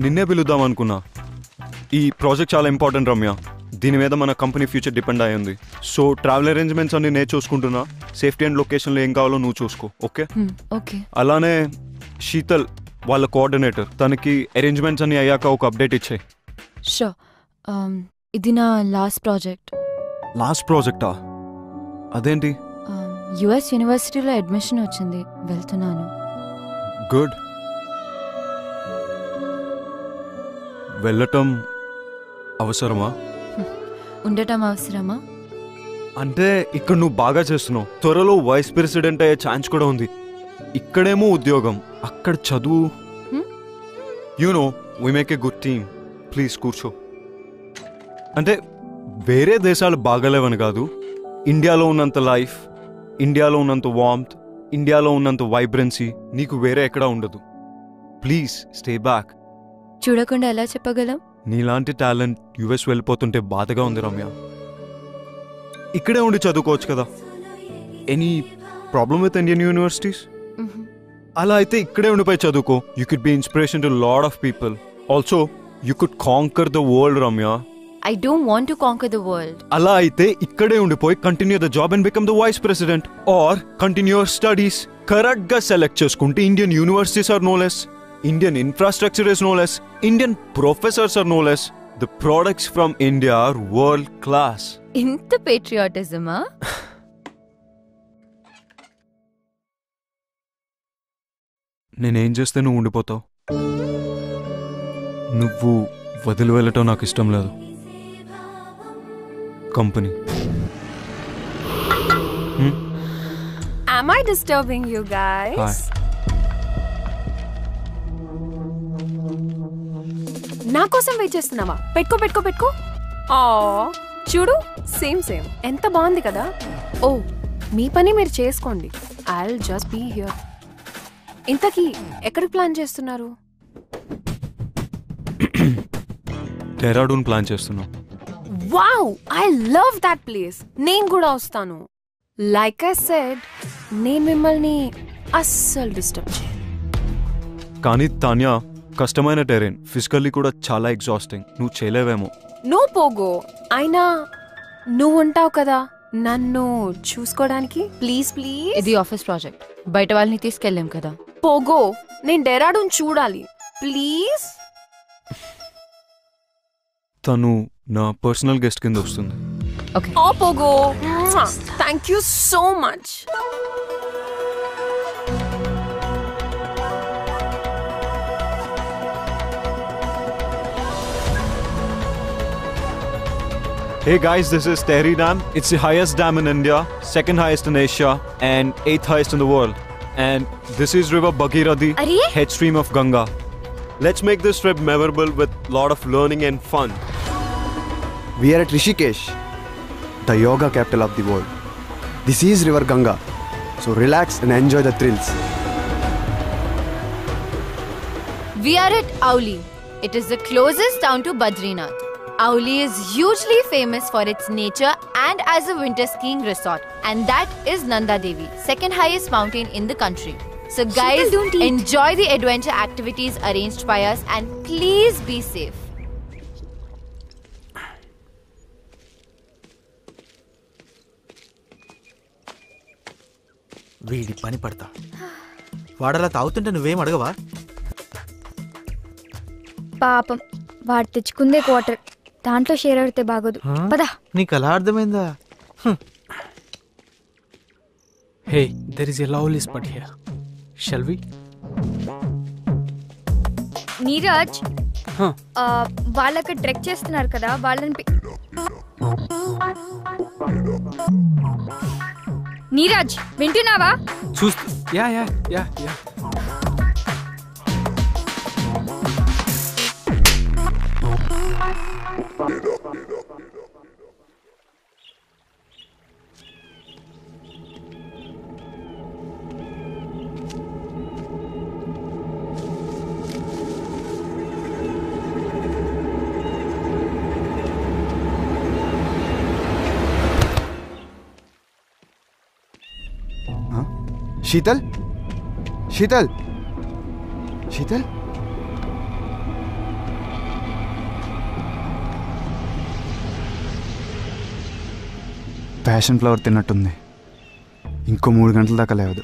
నిన్నే పిలుద్దాం అనుకున్నా. ఈ ప్రాజెక్ట్ చాలా ఇంపార్టెంట్ రమ్య. దీని మీద మన కంపెనీ ఫ్యూచర్ డిపెండ్ అయ్యి ఉంది. సో ట్రావెల్ అరేంజ్మెంట్స్ అన్ని నేను చూసుకుంటున్నా. సేఫ్టీ అండ్ లొకేషన్లో ఏం కావాలో నువ్వు చూసుకో. Okay okay. అలానే శీతల్ వాళ్ళ కోఆర్డినేటర్, తనకి అరేంజ్మెంట్స్ అన్ని అయ్యాక ఒక అప్డేట్ ఇచ్చాయి. షూర్. ఇది నా లాస్ట్ ప్రాజెక్ట్. లాస్ట్ ప్రాజెక్టా? అదేంటి? యుఎస్ యూనివర్సిటీలో అడ్మిషన్ వచ్చింది, వెళ్తున్నాను. గుడ్. వెళ్ళటం అవసరమా? ఉండటం అవసరమా? అంటే ఇక్కడ నువ్వు బాగా చేస్తున్నావు. త్వరలో వైస్ ప్రెసిడెంట్ అయ్యే ఛాన్స్ కూడా ఉంది. ఇక్కడేమో ఉద్యోగం, అక్కడ చదువు. You know we make a good team. Please కూర్చో. అంటే వేరే దేశాలు బాగలేవని కాదు, ఇండియాలో ఉన్నంత లైఫ్, ఇండియాలో ఉన్నంత వార్మ్త్, ఇండియాలో ఉన్నంత వైబ్రెన్సీ నీకు వేరే ఎక్కడా ఉండదు. Please stay back. చూడకుండా ఎలా చెప్పగలం? నీలాంటి టాలెంట్ యుఎస్ వెళ్ళిపోతుంటే బాధగా ఉంది రమ్య. ఇక్కడే ఉండి చదువుకోవచ్చు కదా. Any problem with Indian universities? అలా అయితే ఇక్కడే ఉండిపోయి చదువుకో. You could be inspiration to lot of people. Also you could conquer the world Ramya. I don't want to conquer the world. అలా అయితే ఇక్కడే ఉండిపోయి continue the job and become the vice president or continue your studies. Correct గా select చేసుకుంటే Indian universities are no less, Indian infrastructure is no less, Indian professors are no less. The products from India are world class. ఇంత పేట్రియాటిజమా? నేనేం చేస్తే నువ్వు ఉండిపోతావు? నువ్వు వదిలి వెళ్ళటం నాకు ఇష్టం లేదు. Company. Am I disturbing you guys? Hi. నా కోసం వెయిట్ చేస్తున్నావా? పెట్టుకో పెట్టుకో పెట్టుకో. ఆ చూడు, సేమ్ సేమ్. ఎంత బాగుంది కదా. ఓ మీ పని మీరు చేసుకోండి. I'll just be here. ఇంతకీ ఎక్కడికి ప్లాన్ చేస్తున్నారు? డెహ్రాడూన్ ప్లాన్ చేస్తున్నాం. Wow, I love that place. నేను కూడా వస్తాను. లైక్ ఐ సెడ్, నేను మిమ్మల్ని అస్సలు డిస్టర్బ్ చేయను. కానీ తాన్యా, కష్టమైన టెరెన్, ఫిజికల్లీ కూడా చాలా ఎగ్జాస్టింగ్. నువ్వు చేయలేవేమో. నో పోగో, అయినా నువ్వు ఉంటావు కదా నన్ను చూసుకోవడానికి. Please please. ఇది ఆఫీస్ ప్రాజెక్ట్, బయట వాళ్ళని తీసుకెళ్ళాం కదా. పోగో, నేను డెహ్రాడూన్ చూడాలి ప్లీజ్. తను నా పర్సనల్ గెస్ట్ కింద వస్తుంది. Okay. Oh Pogo, thank you so much. Hey guys, this is Tehri Dam. It's the highest dam in India, second highest in Asia, and 8th highest in the world. And this is River Bhagirathi, head stream of Ganga. Let's make this trip memorable with lot of learning and fun. We are at Rishikesh, the yoga capital of the world. This is River Ganga, so relax and enjoy the thrills. We are at Auli. It is the closest town to Badrinath. Auli is hugely famous for its nature and as a winter skiing resort. And that is Nanda Devi, second highest mountain in the country. So guys, enjoy the adventure activities arranged by us and please be safe. వీడి పని పడతా. వాడలా తాగుతుంటే నువ్వేం అడగవా? పాపం వాడు తెచ్చుకుందే quarter, దాంట్లో share అవుతే బాగోదు. పదా. నీకు అలా అర్థమైందా? Hey, there is a lovely spot here. Shall we? Neeraj, వాళ్ళక్కడ ట్రెక్ చేస్తున్నారు కదా, వాళ్ళని నీరజ్ వింటున్నావా? చూస్తూ యా. शीतल शीतल शीतल ప్యాషన్ ఫ్లవర్ తిన్నట్టుంది. ఇంకో 3 గంటల దాకా లేవదు.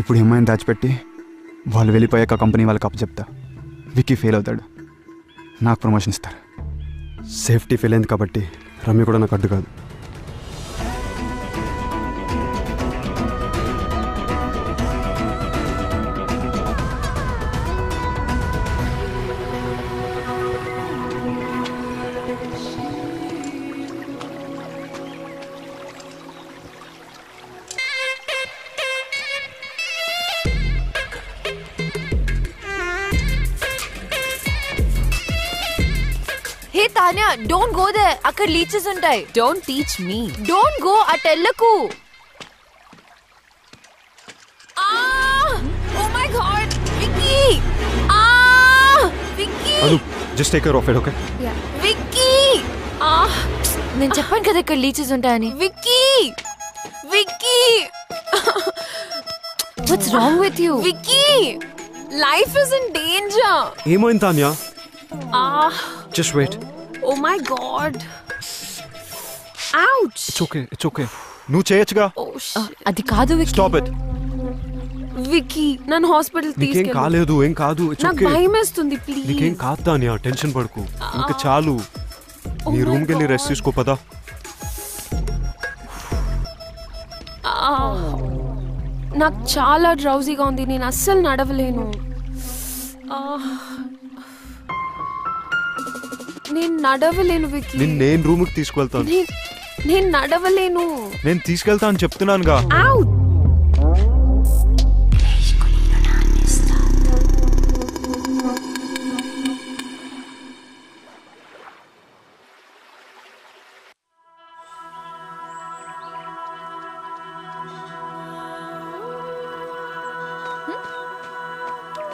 ఇప్పుడు అమ్మాయిని దాచిపెట్టి వాళ్ళు వెళ్ళిపోయాక కంపెనీ వాళ్ళకి అప్పచెప్తా. విక్కీ ఫెయిల్ అవుతాడు, నాకు ప్రమోషన్ ఇస్తారు. సేఫ్టీ ఫెయిల్ అయింది కాబట్టి రమ్య కూడా నాకు అడ్డు కాదు. Hey Tanya, don't go there. అక్కడ లీచెస్ ఉంటాయి. Don't teach me. Don't go అటెల్లకు. Oh my god, Vicky. Vicky. Anu just take care of it, okay? Vicky. నేను చెప్పాను కదా ఇక్కడ లీచెస్ ఉంటాయని. Vicky. Vicky. What's wrong with you? Vicky, life is in danger. ఏమైంది Tanya? Just wait. Oh my god. Ouch. It's okay. నువ్వు చేయొచ్చుగా. Oh shit. అది కాదు విక్కీ. Stop it. విక్కీ నన్ను హాస్పిటల్ నీకేం తీసుకెళ్ళు. కాలేదు, ఏం కాదు. It's నాకు okay. భయమేస్తుంది ప్లీజ్. నీకేం కాదు తాన్యా, టెన్షన్ పడకు. ఇంకా చాలు. నీ my రూమ్కి వెళ్ళి God. రెస్ట్ తీసుకో పదా. నాకు చాలా డ్రౌజీగా ఉంది, నేను అస్సలు నడవలేను. నేను నడవలేను విక్కీ. నేను రూమ్కి తీసుకువెళ్తాను. నేను నడవలేను. నేను తీసుకెళ్తా అని చెప్తున్నానుగా. Ouch.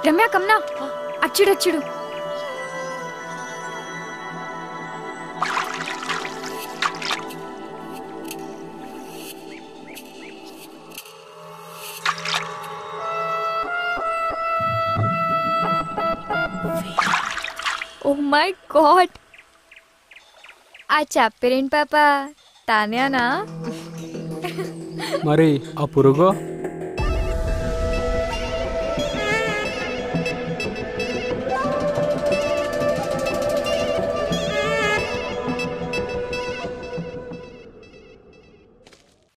రమ్య కమ్నా అచ్చుడు. ఓ మై గాడ్, ఆ చెప్పేరేంటి పాప? తానేనా? మరి ఆ పురుగో